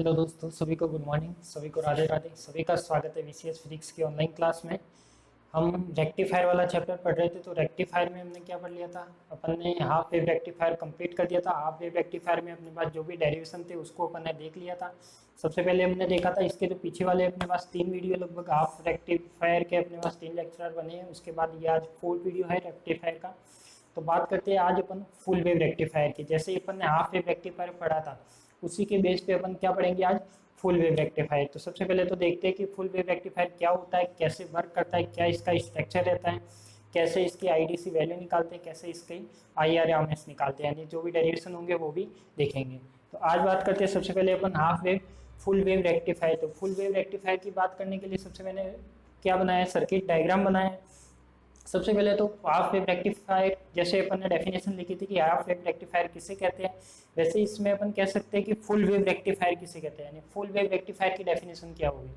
Hello दोस्तों, सभी को गुड मॉर्निंग, सभी को राधे राधे। सभी का स्वागत है वीसीएस फिजिक्स की ऑनलाइन क्लास में। हम रेक्टिफायर वाला चैप्टर पढ़ रहे थे। तो रेक्टिफायर में हमने क्या पढ़ लिया था? अपन ने हाफ वेव रेक्टिफायर कंप्लीट कर दिया था। हाफ वेव रेक्टिफायर में अपने पास जो भी डेरिवेशन थे उसको अपन ने देख लिया था। सबसे पहले हमने देखा था इसके जो पीछे वाले अपने पास 3 वीडियो, लगभग हाफ रेक्टिफायर के अपने पास 3 लेक्चर बने हैं। उसके बाद ये आज 4th वीडियो है रेक्टिफायर का। तो बात करते हैं आज अपन फुल वेव रेक्टिफायर की। जैसे अपन ने हाफ वेव रेक्टिफायर पढ़ा था, उसी के बेस पे अपन क्या पढ़ेंगे आज? Full wave rectifier. तो सबसे पहले तो देखते हैं कि फुल वेव रेक्टिफायर क्या होता है, कैसे वर्क करता है, क्या इसका स्ट्रक्चर रहता है, कैसे इसकी आईडीसी वैल्यू निकालते हैं, कैसे इसके आईआरएमएस निकालते हैं, यानी जो भी डेरिवेशन होंगे वो भी देखेंगे। तो आज बात करते हैं सबसे पहले अपन half wave full wave rectifier. तो फुल वेव रेक्टिफायर की बात करने के लिए सबसे मैंने क्या बनाया, सर्किट डायग्राम बनाया। सबसे पहले तो हाफ वेव रेक्टिफायर, जैसे अपन ने डेफिनेशन लिखी थी कि हाफ वेव रेक्टिफायर किसे कहते हैं, वैसे इसमें अपन कह सकते हैं कि फुल वेव रेक्टिफायर किसे कहते हैं, यानी फुल वेव रेक्टिफायर की डेफिनेशन क्या होगी।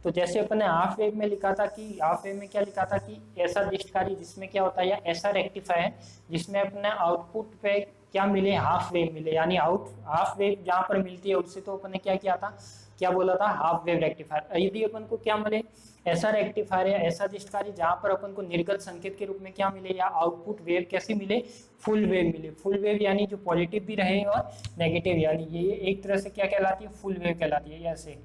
तो जैसे अपन ने हाफ वेव में लिखा था कि हाफ वेव में क्या लिखा था कि ऐसा डिस्टकारी जिसमें क्या होता है, या ऐसा रेक्टिफायर जिसमें अपने आउटपुट पे क्या मिले, हाफ वेव मिले, यानी आउट हाफ वेव जहां पर मिलती है उससे तो अपन ने क्या किया था, क्या बोला था, हाफ वेव रेक्टिफायर। यदि अपन को क्या मिले, ऐसा रेक्टिफायर या ऐसा डिस्टकारी जहां पर अपन को निर्गत संकेत के रूप में क्या मिले, या आउटपुट वेव कैसे मिले, फुल वेव मिले। फुल वेव यानी जो पॉजिटिव भी रहे और नेगेटिव, यानी ये एक तरह से क्या कहलाती है, फुल वेव कहलाती है। ऐसे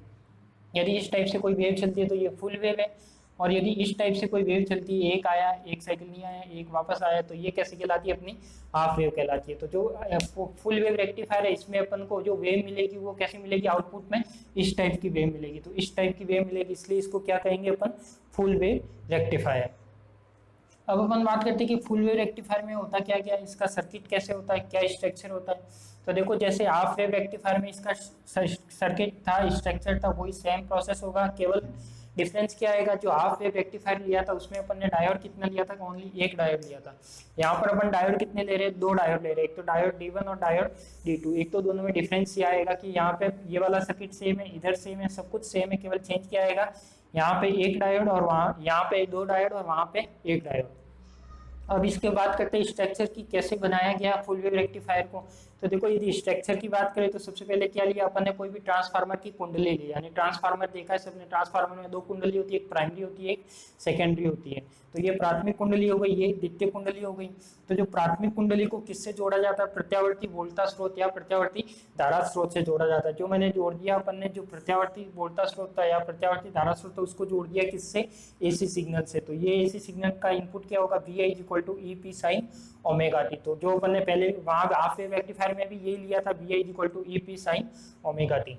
यदि इस टाइप से कोई वेव चलती है तो ये फुल वेव है, और यदि इस टाइप से कोई वेव चलती है, एक आया, एक साइकिल नहीं आया, एक वापस आया, तो ये कैसे कहलाती है, अपनी हाफ वेव कहलाती है। तो जो फुल वेव रेक्टिफायर है, इसमें अपन को जो वेव मिलेगी वो कैसे मिलेगी, आउटपुट में इस टाइप की वेव मिलेगी। तो इस टाइप की वेव मिलेगी, इसलिए इसको क्या कहेंगे अपन, फुल वेव रेक्टिफायर। अब अपन बात करते हैं कि फुल वेव रेक्टिफायर में होता क्या क्या है, इसका सर्किट कैसे होता है, क्या स्ट्रक्चर होता है। तो देखो, जैसे हाफ वेव रेक्टिफायर में इसका सर्किट था, स्ट्रक्चर था, वही सेम प्रोसेस होगा। केवल डिफरेंस क्या आएगा, जो हाफ वेव रेक्टिफायर लिया था उसमें अपन ने डायोड कितना लिया था, ओनली एक डायोड लिया था। यहाँ पर अपन डायोड कितने ले रहे हैं, 2 डायोड ले रहे हैं, एक तो डायोड D1 और डायोड D2। एक तो दोनों में डिफरेंस ये आएगा कि यहाँ पे ये वाला सर्किट सेम है, इधर सेम है, सब कुछ सेम है, केवल चेंज क्या आएगा, यहाँ पे एक डायोड और वहाँ, यहाँ पे 2 डायोड और वहाँ पे एक डायोड। अब इसके बात करते हैं स्ट्रक्चर की, कैसे बनाया गया फुल वेव रेक्टिफायर को। तो देखो, यदि स्ट्रक्चर की बात करें तो सबसे पहले क्या लिया अपन ने, कोई भी ट्रांसफार्मर की कुंडली ली, यानी ट्रांसफार्मर देखा है सबने, ट्रांसफार्मर में 2 कुंडली होती है, एक प्राइमरी होती है, एक सेकेंडरी होती है। तो ये प्राथमिक कुंडली हो गई, ये द्वितीय कुंडली हो गई। तो जो प्राथमिक कुंडली को किससे जोड़ा जाता है, प्रत्यावर्ती वोल्टा स्रोत या प्रत्यावर्ती धारा स्रोत से जोड़ा जाता है। जो मैंने जोड़ दिया अपन ने, जो प्रत्यावर्ती वोल्टा स्रोत था या प्रत्यावर्ती धारा स्रोत था, उसको जोड़ दिया किससे, एसी सिग्नल से। तो ये एसी सिग्नल का इनपुट क्या होगा, V I equal to E P sine omega T. तो जो अपन ने पहले वहां हाफ वेव रेक्टिफायर में भी ये लिया था, V I equal to E P sine omega T.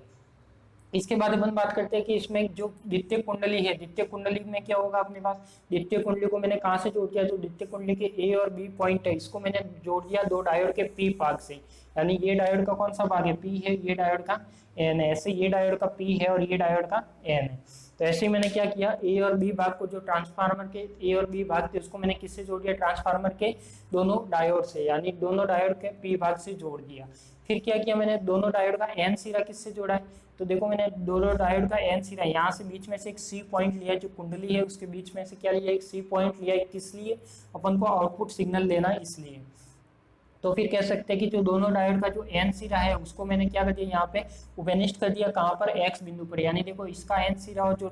इसके बाद अपन बात करते हैं कि इसमें जो द्वितीय कुंडली है, द्वितीय कुंडली में क्या होगा अपने पास, द्वितीय कुंडली को मैंने कहां से जोड़ दिया, जो द्वितीय कुंडली के ए और बी पॉइंट है, इसको मैंने जोड़ दिया 2 डायोड के पी भाग से। यानी ये डायोड का कौन सा भाग है, पी है, ये डायोड का एन है। ऐसे ये डायोड का पी है और ये डायोड का एन है। तो ऐसे ही मैंने क्या किया, ए और बी भाग को, जो ट्रांसफार्मर के ए और बी भाग थे उसको मैंने किससे जोड़ दिया, ट्रांसफार्मर के दोनों डायोड से, यानी दोनों डायोड के पी भाग से जोड़ दिया। फिर क्या किया मैंने, दोनों डायोड का एन सिरा किससे जोड़ा है, तो देखो मैंने दोनों डायोड का एन सिरा, यहाँ से बीच में से एक सी पॉइंट लिया, जो कुंडली है उसके बीच में से क्या लिया, एक सी पॉइंट लिया। किस लिए, अपन को आउटपुट सिग्नल देना है, इसलिए। तो फिर कह सकते हैं कि जो दोनों डायोड का जो एन सिरा है उसको मैंने क्या कर दिया, यहाँ पे उपेनिष्ट कर दिया, कहाँ पर, एक्स बिंदु पर। यानी देखो, इसका एन सिरा और जो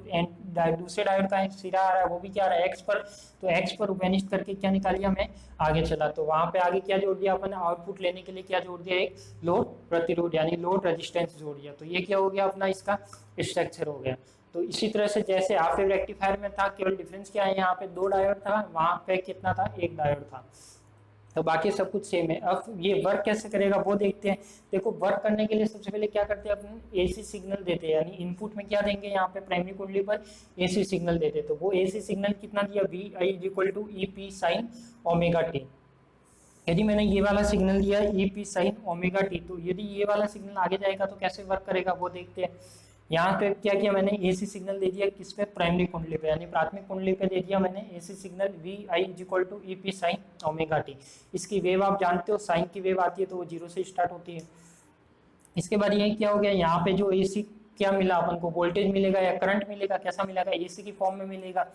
दूसरे डायोड का सिरा आ रहा है वो भी क्या आ रहा है, एक्स पर। तो एक्स पर उपेनिष्ट करके क्या निकाल लिया मैं, आगे चला। तो वहां पे आगे क्या जोड़ दिया अपन, आउटपुट लेने के लिए क्या जोड़ दिया, एक लोड प्रतिरोध यानी लोड रेजिस्टेंस जोड़ दिया। तो ये क्या हो गया अपना, इसका स्ट्रक्चर हो गया। तो इसी तरह से जैसे हाफ वेव रेक्टिफायर में था, केवल डिफरेंस क्या है, यहाँ पे 2 डायोड था, वहां पे कितना था, एक डायोड था। तो बाकी सब कुछ सेम है। अब ये वर्क कैसे करेगा वो देखते हैं। देखो, वर्क करने के लिए सबसे पहले क्या करते हैं अपन, एसी सिग्नल देते हैं, यानी इनपुट में क्या देंगे, यहाँ पे प्राइमरी कुंडली पर एसी सिग्नल देते हैं। तो वो एसी सिग्नल कितना दिया, V I equal to E P sine omega T. यदि मैंने ये वाला सिग्नल दिया E P sine omega T, तो यदि ये वाला सिग्नल आगे जाएगा तो कैसे वर्क करेगा वो देखते हैं। यहाँ पे क्या किया मैंने, एसी सिग्नल दे दिया किस पे, प्राइमरी कुंडली पे, यानी प्राथमिक कुंडली पे दे दिया मैंने AC signal V I equal to E P sine omega T. इसकी वेव आप जानते हो, साइन की वेव आती है तो वो 0 से स्टार्ट होती है। इसके बाद ये क्या हो गया, यहाँ पे जो एसी क्या मिला अपन को, वोल्टेज मिलेगा या करंट मिलेगा, कैसा मिलेगा, एसी की फॉर्म में मिलेगा।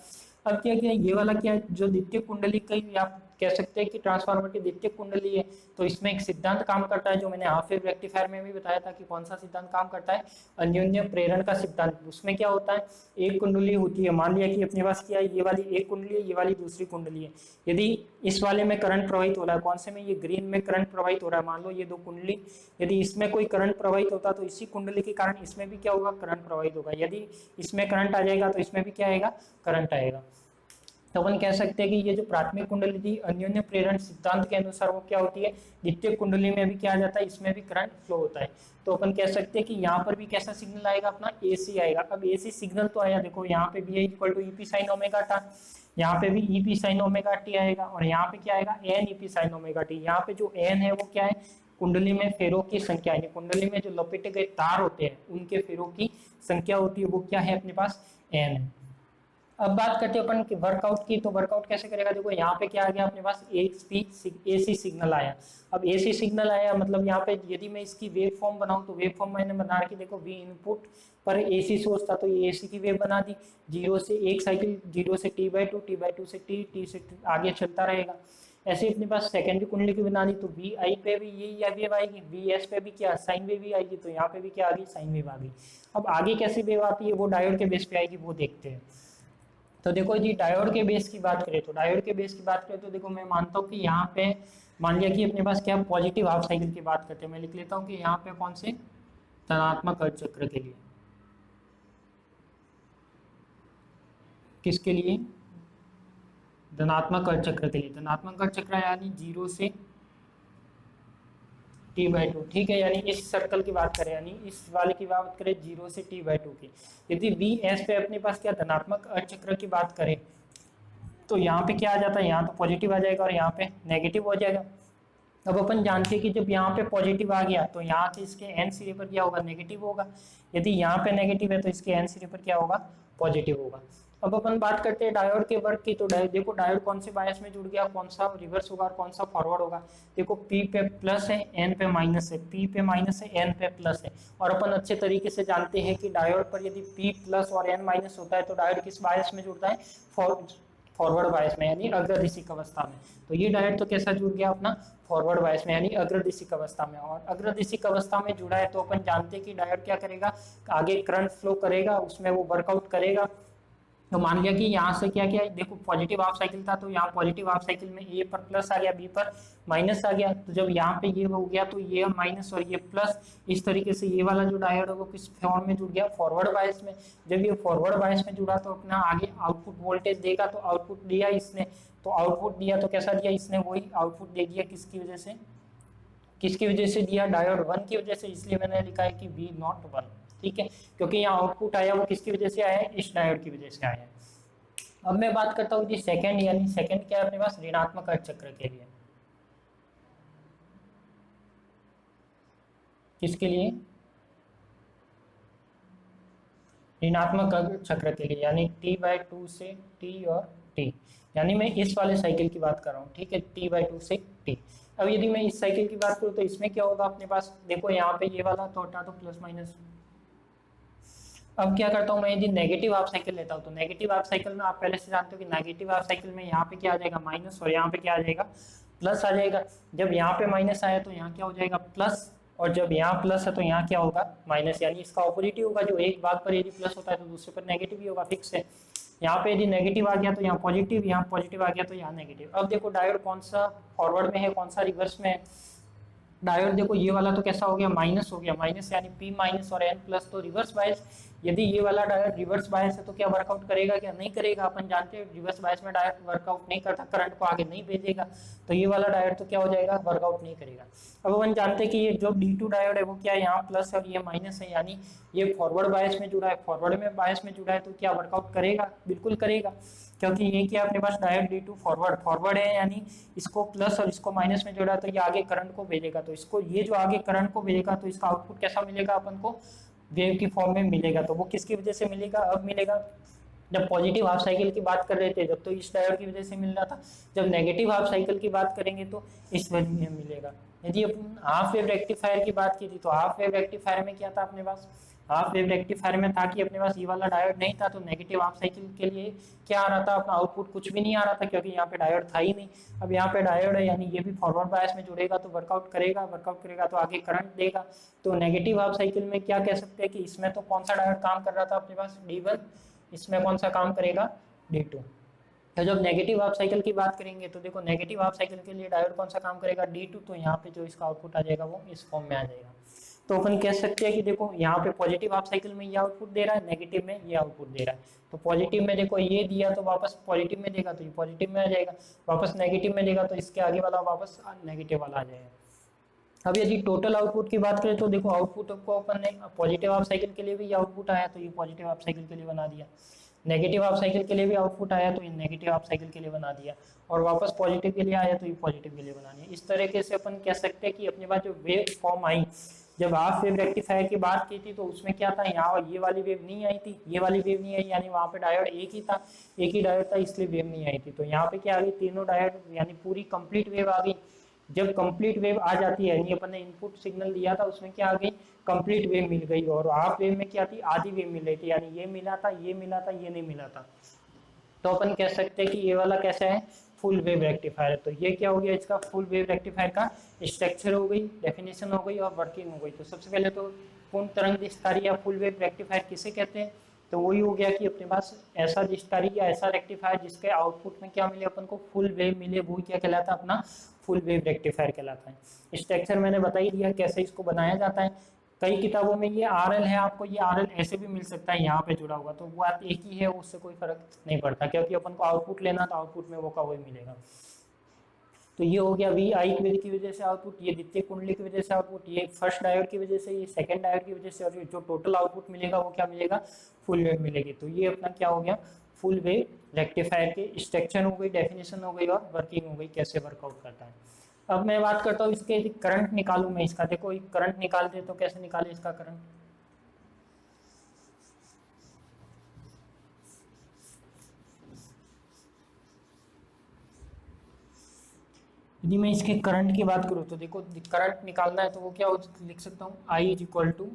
अब क्या किया, ये वाला क्या, जो द्वितीय कुंडली का या कह सकते हैं कि ट्रांसफार्मर की द्वितीयक कुंडली है तो इसमें एक सिद्धांत काम करता है जो मैंने हाफ वेव रेक्टिफायर में भी बताया था कि कौन सा सिद्धांत काम करता है, अन्योन्य प्रेरण का सिद्धांत। उसमें क्या होता है, एक कुंडली होती है, मान लिया कि अपने पास क्या है, ये वाली एक कुंडली है, ये वाली दूसरी कुंडली है। यदि इस वाले में करंट प्रवाहित हो रहा है, कौन से में, ये ग्रीन में करंट प्रवाहित हो रहा है, मान लो ये दो कुंडली, यदि इसमें कोई करंट प्रवाहित होता तो इसी कुंडली के कारण इसमें भी क्या होगा, करंट प्रवाहित होगा। यदि इसमें करंट आ जाएगा तो इसमें भी क्या आएगा, करंट आएगा। तो अपन कह सकते हैं कि ये जो प्राथमिक कुंडली थी अन्योन्य प्रेरण सिद्धांत के अनुसार वो क्या होती है, द्वितीय कुंडली में भी क्या आ जाता है, इसमें भी करंट फ्लो होता है। तो अपन कह सकते हैं कि यहाँ पर भी कैसा सिग्नल आएगा, अपना एसी आएगा। अब एसी सिग्नल तो आया, देखो यहाँ पे भी equal to EP sine omega T, यहाँ पे भी ईपी साइन ओमेगा टी आएगा, और यहाँ पे क्या आएगा, N EP sine omega T. यहाँ पे जो एन है वो क्या है, कुंडली में फेरों की संख्या, यानी कुंडली में जो लपेटे गए तार होते हैं उनके फेरों की संख्या होती है, वो क्या है अपने पास, एन है। अब बात करते हैं अपन वर्कआउट की, तो वर्कआउट कैसे करेगा, देखो यहाँ पे क्या आ गया अपने पास, एसी सिग्नल आया। अब एसी सिग्नल आया मतलब यहाँ पे यदि मैं इसकी वेव फॉर्म बनाऊं तो वेव फॉर्म मैंने बना रखी, देखो वी इनपुट पर एसी सोर्स था तो ये एसी की वेव बना दी, जीरो से एक साइकिल, जीरो से t/2, t/2 से टी से आगे चलता रहेगा। ऐसे अपने पास सेकेंडरी कुंडली की बना दी तो वी आई पे भी यही वेव आएगी, वी एस पे भी क्या साइन वेव ही आएगी, तो यहाँ पे भी क्या आ गई, साइन वेव आ गई। अब आगे कैसी वेव आती है वो डायोड के बेस पे आएगी, वो देखते हैं। तो देखो जी डायोड के बेस की बात करें तो डायोड के बेस की बात करें तो देखो मैं मानता हूँ कि यहाँ पे मान लिया कि अपने पास क्या पॉजिटिव हाफ साइकिल की बात करते हैं, मैं लिख लेता हूँ कि यहाँ पे कौन से, धनात्मक अर्ध चक्र के लिए, किसके लिए, धनात्मक अर्ध चक्र के लिए। धनात्मक अर्ध चक्र यानी 0 से t/2, ठीक है, यानी इस सर्कल की बात करें, यानी इस वाले की बात करें 0 से t/2 की। यदि वी एस पे अपने पास क्या धनात्मक अर्ध चक्र की बात करें तो यहाँ पे क्या आ जाता है, यहाँ तो पॉजिटिव आ जाएगा और यहाँ पे नेगेटिव हो जाएगा। अब अपन जानते हैं कि जब यहाँ पे पॉजिटिव आ गया तो यहाँ से इसके एन सिरे पर क्या होगा, नेगेटिव होगा। यदि यहाँ पे नेगेटिव है तो इसके एन सिरे पर क्या होगा, पॉजिटिव होगा। अब अपन बात करते हैं डायोड के वर्क की, तो देखो डायोड कौन से बायस में जुड़ गया, कौन सा रिवर्स होगा और कौन सा फॉरवर्ड होगा। देखो पी पे प्लस है, एन पे माइनस है, पी पे माइनस है, एन पे प्लस है। और अपन अच्छे तरीके से जानते हैं कि डायोड पर यदि पी प्लस और एन माइनस होता है तो डायोड किस बायस में जुड़ता है, फॉरवर्ड बायस में, यानी अग्रदिशिक अवस्था में। तो ये डायोड तो कैसा जुड़ गया अपना, फॉरवर्ड बायस में, यानी अग्रदिशिक अवस्था में। और अग्रदिशिक अवस्था में जुड़ा है तो अपन जानते हैं कि डायोड क्या करेगा, आगे करंट फ्लो करेगा, उसमें वो वर्कआउट करेगा। तो मान लिया कि यहाँ से क्या क्या, देखो पॉजिटिव हाफ साइकिल था तो यहाँ पॉजिटिव हाफ साइकिल में ए पर प्लस आ गया, बी पर माइनस आ गया। तो जब यहाँ पे ये हो गया तो ये माइनस और ये प्लस, इस तरीके से ये वाला जो डायोड है वो किस फॉर्म में जुड़ गया, फॉरवर्ड बायस में। जब ये फॉरवर्ड बायस में जुड़ा तो अपना आगे आउटपुट वोल्टेज देगा, तो आउटपुट दिया इसने, तो आउटपुट दिया तो कैसा दिया इसने, वही आउटपुट दे दिया, किसकी वजह से, किसकी वजह से दिया, डायोड 1 की वजह से। इसलिए मैंने लिखा है कि V0 1, ठीक है, क्योंकि यहाँ आउटपुट आया वो किसकी वजह से आया है, इस डायोड की वजह से आया है। अब मैं बात करता हूँ जी सेकंड, यानी सेकंड क्या है अपने पास, ऋणात्मक अर्ध चक्र के लिए। किसके लिए, ऋणात्मक अर्ध चक्र के लिए, यानी t/2 से t और t, यानी मैं इस वाले साइकिल की बात कर रहा हूँ, ठीक है, t/2 से t। अब यदि मैं इस साइकिल की बात करूँ तो इसमें क्या होगा अपने पास, देखो यहाँ पे ये वाला तो हटा दो, प्लस माइनस। अब क्या करता हूँ मैं, यदि नेगेटिव हाफ साइकिल लेता हूँ तो नेगेटिव हाफ साइकिल में आप पहले से जानते हो कि नेगेटिव हाफ साइकिल में यहाँ पे क्या आ जाएगा, माइनस, और यहाँ पे क्या आ जाएगा, प्लस आ जाएगा। जब यहाँ पे माइनस आया तो यहाँ क्या हो जाएगा, प्लस, और जब यहाँ प्लस है तो यहाँ क्या होगा, माइनस, यानी इसका ऑपोजिट ही होगा। जो एक भाग पर यदि प्लस होता है तो दूसरे पर नेगेटिव ही होगा, फिक्स है। यहाँ पे यदि नेगेटिव आ गया तो यहाँ पॉजिटिव, यहाँ पॉजिटिव आ गया तो यहाँ नेगेटिव। अब देखो डायोड कौन सा फॉरवर्ड में है, कौन सा रिवर्स में है। डायोड देखो ये वाला तो कैसा हो गया, माइनस हो गया, माइनस यानी P माइनस और N प्लस, तो रिवर्स बायस। यदि ये वाला डायोड रिवर्स बायस है तो क्या वर्कआउट करेगा, क्या नहीं करेगा। अपन जानते हैं रिवर्स बायस में डायोड वर्कआउट नहीं करता, करंट को आगे नहीं भेजेगा। तो ये वाला डायोड तो क्या हो जाएगा, वर्कआउट नहीं करेगा। अब अपन जानते हैं कि ये जो D2 डायोड है वो क्या है, यहाँ प्लस और ये माइनस है, यानी ये फॉरवर्ड बायस में जुड़ा है, फॉरवर्ड में बायस में जुड़ा है, तो क्या वर्कआउट करेगा, बिल्कुल करेगा। क्योंकि ये क्या अपने पास डायोड D2 फॉरवर्ड है, यानी इसको प्लस और इसको माइनस में जोड़ा तो ये आगे करंट को भेजेगा। तो इसको ये जो आगे करंट को भेजेगा तो इसका आउटपुट कैसा मिलेगा अपन को, वेव की फॉर्म में मिलेगा। तो वो किसकी वजह से मिलेगा, अब मिलेगा। जब पॉजिटिव हाफ साइकिल की बात कर रहे थे जब तो इस डायोड की वजह से मिल रहा था, जब नेगेटिव हाफ साइकिल की बात करेंगे तो इस वजह में मिलेगा। यदि अपन हाफ वेव रेक्टिफायर की बात की थी तो हाफ वेव रेक्टिफायर में क्या था अपने पास, हाफ वेव रेक्टिफायर में था कि अपने पास ये वाला डायोड नहीं था, तो नेगेटिव हाफ साइकिल के लिए क्या आ रहा था, अपना आउटपुट कुछ भी नहीं आ रहा था, क्योंकि यहाँ पे डायोड था ही नहीं। अब यहाँ पे डायोड है, यानी ये भी फॉरवर्ड बायस में जुड़ेगा तो वर्कआउट करेगा तो आगे करंट देगा। तो नेगेटिव हाफ साइकिल में क्या कह सकते हैं कि इसमें तो कौन सा डायोड काम कर रहा था अपने पास, D1, इसमें कौन सा काम करेगा, D2। तो जब नेगेटिव हाफ साइकिल की बात करेंगे तो देखो नेगेटिव हाफ साइकिल के लिए डायोड कौन सा काम करेगा, D2। तो यहाँ पे जो इसका आउटपुट आ जाएगा वो इस फॉर्म में आ जाएगा। तो अपन कह सकते हैं कि देखो यहाँ पे पॉजिटिव हाफ साइकिल में ये आउटपुट दे रहा है, नेगेटिव में ये आउटपुट दे रहा है। तो पॉजिटिव में देखो ये दिया तो वापस पॉजिटिव में देगा तो ये पॉजिटिव में आ जाएगा, वापस नेगेटिव में देगा तो इसके आगे वाला वापस नेगेटिव वाला आ जाएगा। अब यदि टोटल आउटपुट की बात करें तो देखो आउटपुट को अपन ने पॉजिटिव हाफ साइकिल के लिए भी आउटपुट आया तो ये पॉजिटिव हाफ साइकिल के लिए बना दिया, नेगेटिव हाफ साइकिल के लिए भी आउटपुट आया तो ये नेगेटिव हाफ साइकिल के लिए बना दिया, और वापस पॉजिटिव के लिए आया तो ये पॉजिटिव के लिए बना दिया। इस तरीके से अपन कह सकते हैं कि अपने पास जो वेव फॉर्म आई, जब हाफ वेव रेक्टिफायर की बात की थी तो उसमें क्या था, यहाँ ये वाली वेव नहीं आई थी, ये वाली वेव नहीं आई, यानी वहाँ पे डायोड एक ही था, एक ही डायोड था, इसलिए वेव नहीं आई थी। तो यहाँ पे क्या आ गई, तीनों डायोड यानी पूरी कंप्लीट वेव आ गई। जब कंप्लीट वेव आ जाती है, यानी अपन ने इनपुट सिग्नल दिया था उसमें क्या आ गई, कंप्लीट वेव मिल गई। और हाफ वेव में क्या थी, आधी वेव मिल रही थी, यानी ये मिला था, ये मिला था, ये नहीं मिला था। तो अपन कह सकते हैं कि ये वाला कैसा है, फुल वेव रेक्टिफायर है। तो ये क्या हो गया, इसका फुल वेव रेक्टिफायर का स्ट्रक्चर हो गई, डेफिनेशन हो गई और वर्किंग हो गई। तो सबसे पहले तो पूर्ण तरंग विस्तारी या फुल वेव रेक्टिफायर किसे कहते हैं, तो वही हो गया कि अपने पास ऐसा विस्तारी या ऐसा रेक्टिफायर जिसके आउटपुट में क्या मिले अपन को, फुल वेव मिले, वो क्या कहलाता है, अपना फुल वेव रेक्टिफायर कहलाता है। स्ट्रक्चर मैंने बता ही दिया कैसे इसको बनाया जाता है। कई किताबों में ये RL है, आपको ये RL ऐसे भी मिल सकता है यहाँ पे जुड़ा हुआ, तो वो बात एक ही है, उससे कोई फर्क नहीं पड़ता, क्योंकि अपन को आउटपुट लेना तो आउटपुट में वो का वही मिलेगा। तो ये हो गया VI की वजह से आउटपुट, ये द्वितीय कुंडली की वजह से आउटपुट, ये फर्स्ट डायोड की वजह से, ये सेकंड डायोड की वजह से, और जो टोटल आउटपुट मिलेगा वो क्या मिलेगा, फुल वेव मिलेगी। तो ये अपना क्या हो गया, फुल वेव रेक्टिफायर के स्ट्रक्चर हो गई, डेफिनेशन हो गई और वर्किंग हो गई, कैसे वर्कआउट करता है। अब मैं बात करता हूँ इसके करंट निकालूं मैं इसका, देखो करंट निकालते तो कैसे निकाले इसका करंट, यदि मैं इसके करंट की बात करूँ तो देखो करंट निकालना है तो वो क्या लिख सकता हूँ, I is equal to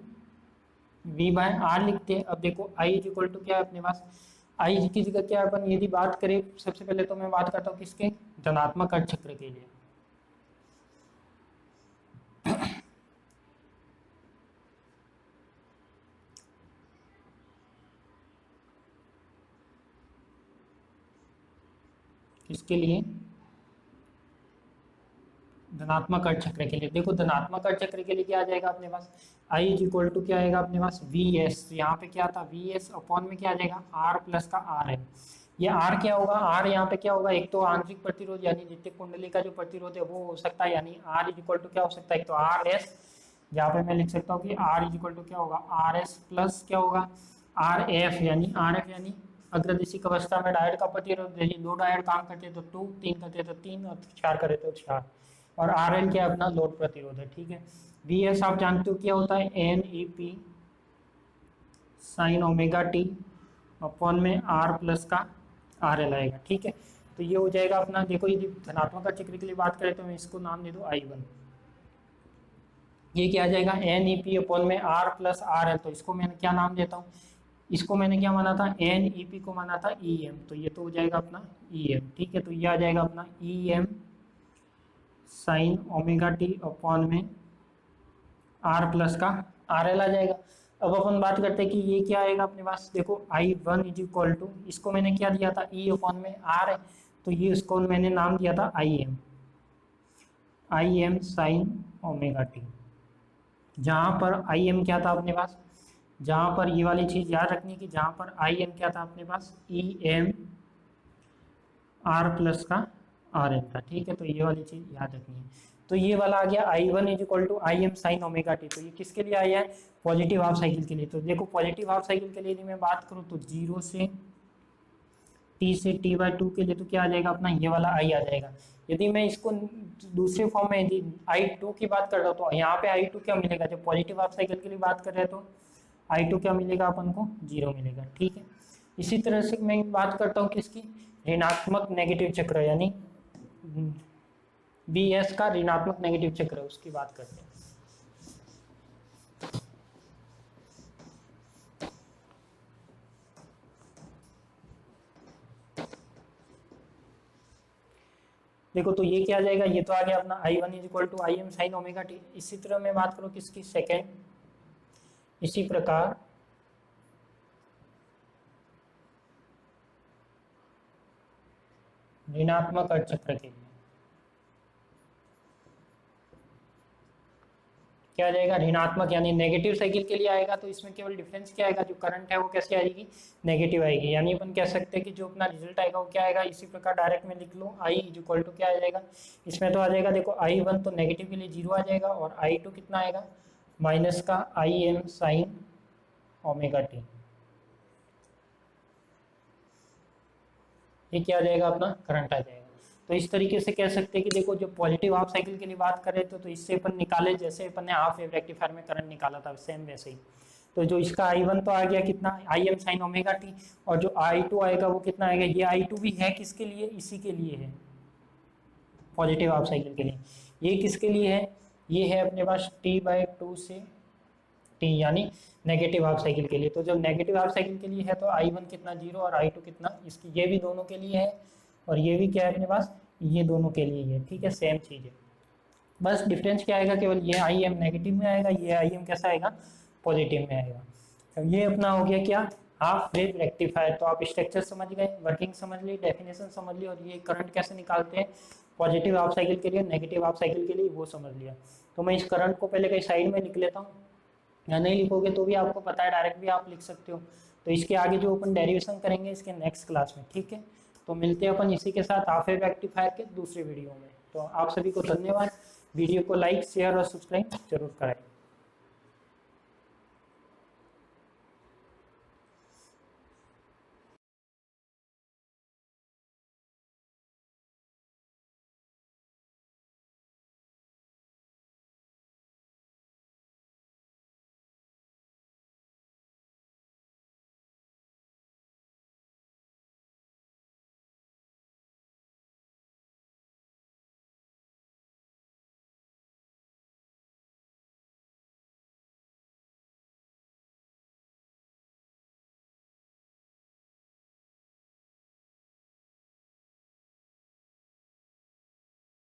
V/R लिखते हैं। अब देखो I इज इक्वल टू क्या है अपने पास, I की जगह क्या है, अपन यदि बात करें सबसे पहले तो मैं बात करता हूँ किसके, धनात्मक अर्ध चक्र के लिए। किसके लिए, धनात्मक अर्ध चक्र के लिए। देखो धनात्मक अर्ध चक्र के लिए क्या आ जाएगा अपने पास, I इज इक्वल टू क्या आएगा अपने पास, VS। यहाँ पे क्या था, VS अपॉन में क्या आ जाएगा, R प्लस का RL। ये R क्या होगा, R यहाँ पे क्या होगा, एक तो आंतरिक प्रतिरोध यानी द्वितीय कुंडली का जो प्रतिरोध है वो हो सकता है, यानी R इज इक्वल टू क्या हो सकता है, एक तो RS, यहाँ पे मैं लिख सकता हूँ कि R इज इक्वल टू क्या होगा, RS प्लस क्या होगा, RF, यानी RF यानी अग्रदिशिक अवस्था में डायोड का प्रतिरोध, यदि 2 डायोड काम करते तो 2, 3 करते तो 3 और 4 करते तो 4, और RL क्या अपना लोड प्रतिरोध है, ठीक है। VS आप जानते हो क्या होता है, NEP sign omega T upon में R प्लस का RL आएगा, ठीक है। तो ये हो जाएगा अपना, देखो यदि धनात्मक चक्र के लिए बात करें तो मैं इसको नाम दे दूँ I1, ये क्या आ जाएगा NEP अपॉन में R प्लस RL। तो इसको मैंने क्या नाम देता हूँ, इसको मैंने क्या माना था, NEP को माना था EM, तो ये तो हो जाएगा अपना EM, ठीक है। तो ये आ जाएगा अपना EM sign omega T upon में R प्लस का RL आ जाएगा। अब अपन बात करते हैं कि ये क्या आएगा अपने पास, देखो I1 इज इक्वल टू, इसको मैंने क्या दिया था, E अपॉन में R है, तो ये इसको मैंने नाम दिया था IM साइन ओमेगा टी। जहाँ पर IM क्या था अपने पास, जहाँ पर ये वाली चीज़ याद रखनी कि जहाँ पर IM क्या था अपने पास, EM R प्लस का RL था, ठीक है। तो ये वाली चीज़ याद रखनी है। तो ये वाला आ गया I1 is equal to IM sine omega T. तो ये किसके लिए आया है, पॉजिटिव हाफ साइकिल के लिए। तो देखो पॉजिटिव हाफ साइकिल के लिए यदि मैं बात करूँ तो 0 से T से T/2 के लिए तो क्या आ जाएगा अपना, ये वाला I आ जाएगा। यदि मैं इसको दूसरे फॉर्म में यदि I2 की बात कर रहा हूँ तो यहाँ पे I2 क्या मिलेगा, जब पॉजिटिव हाफ साइकिल के लिए बात कर रहे हैं तो I2 क्या मिलेगा अपन को, 0 मिलेगा, ठीक है। इसी तरह से मैं बात करता हूँ किसकी, ऋणात्मक नेगेटिव चक्र, यानी BS का ऋणात्मक नेगेटिव चक्र, उसकी बात करते हैं। देखो तो ये क्या आ जाएगा, ये तो आ गया अपना I1 is equal to I M sine omega T. इसी तरह मैं बात करूँ किसकी, सेकेंड, इसी प्रकार ऋणात्मक अर्धचक्र के लिए क्या आ जाएगा, ऋणात्मक यानी नेगेटिव साइकिल के लिए आएगा। तो इसमें केवल डिफरेंस क्या आएगा, जो करंट है वो कैसे आएगी, नेगेटिव आएगी। यानी अपन कह सकते हैं कि जो अपना रिजल्ट आएगा वो क्या आएगा, इसी प्रकार डायरेक्ट में लिख लो, आई इज इक्वल टू क्या आ जाएगा, इसमें तो आ जाएगा देखो I1 तो नेगेटिव के लिए 0 आ जाएगा, और I2 कितना आएगा, माइनस का आई एम साइन ओमेगा टी। ये क्या आ जाएगा, अपना करंट आ जाएगा। तो इस तरीके से कह सकते हैं कि देखो जो पॉजिटिव हाफ साइकिल के लिए बात करें तो इससे अपन निकाले, जैसे अपन ने हाफ वेव रेक्टिफायर में करंट निकाला था सेम वैसे ही। तो जो इसका I1 तो आ गया कितना, आई एम साइन ओमेगा टी, और जो I2 आएगा वो कितना आएगा, ये I2 भी है किसके लिए, इसी के लिए है, पॉजिटिव हाफ साइकिल के लिए। ये किसके लिए है, ये है अपने पास T/2 से T यानी नेगेटिव हाफ साइकिल के लिए। तो जब नेगेटिव हाफ साइकिल के लिए है तो I1 कितना 0 और I2 कितना, इसकी ये भी दोनों के लिए है, और ये भी क्या है अपने पास, ये दोनों के लिए है, ठीक है, सेम चीज़ है। बस डिफरेंस क्या आएगा, केवल ये आई एम नेगेटिव में आएगा, ये आई एम कैसा आएगा, पॉजिटिव में आएगा। तो ये अपना हो गया क्या, हाफ वेव रेक्टिफायर। तो आप स्ट्रक्चर समझ गए, वर्किंग समझ ली, डेफिनेशन समझ ली, और ये करंट कैसे निकालते हैं पॉजिटिव हाफ साइकिल के लिए, नेगेटिव हाफ साइकिल के लिए, वो समझ लिया। तो मैं इस करंट को पहले कहीं साइड में लिख लेता हूँ, या नहीं लिखोगे तो भी आपको पता है, डायरेक्ट भी आप लिख सकते हो। तो इसके आगे जो अपन डेरिवेशन करेंगे इसके नेक्स्ट क्लास में, ठीक है। तो मिलते हैं अपन इसी के साथ हाफ वेव रेक्टिफायर के दूसरे वीडियो में। तो आप सभी को धन्यवाद, वीडियो को लाइक शेयर और सब्सक्राइब जरूर करें।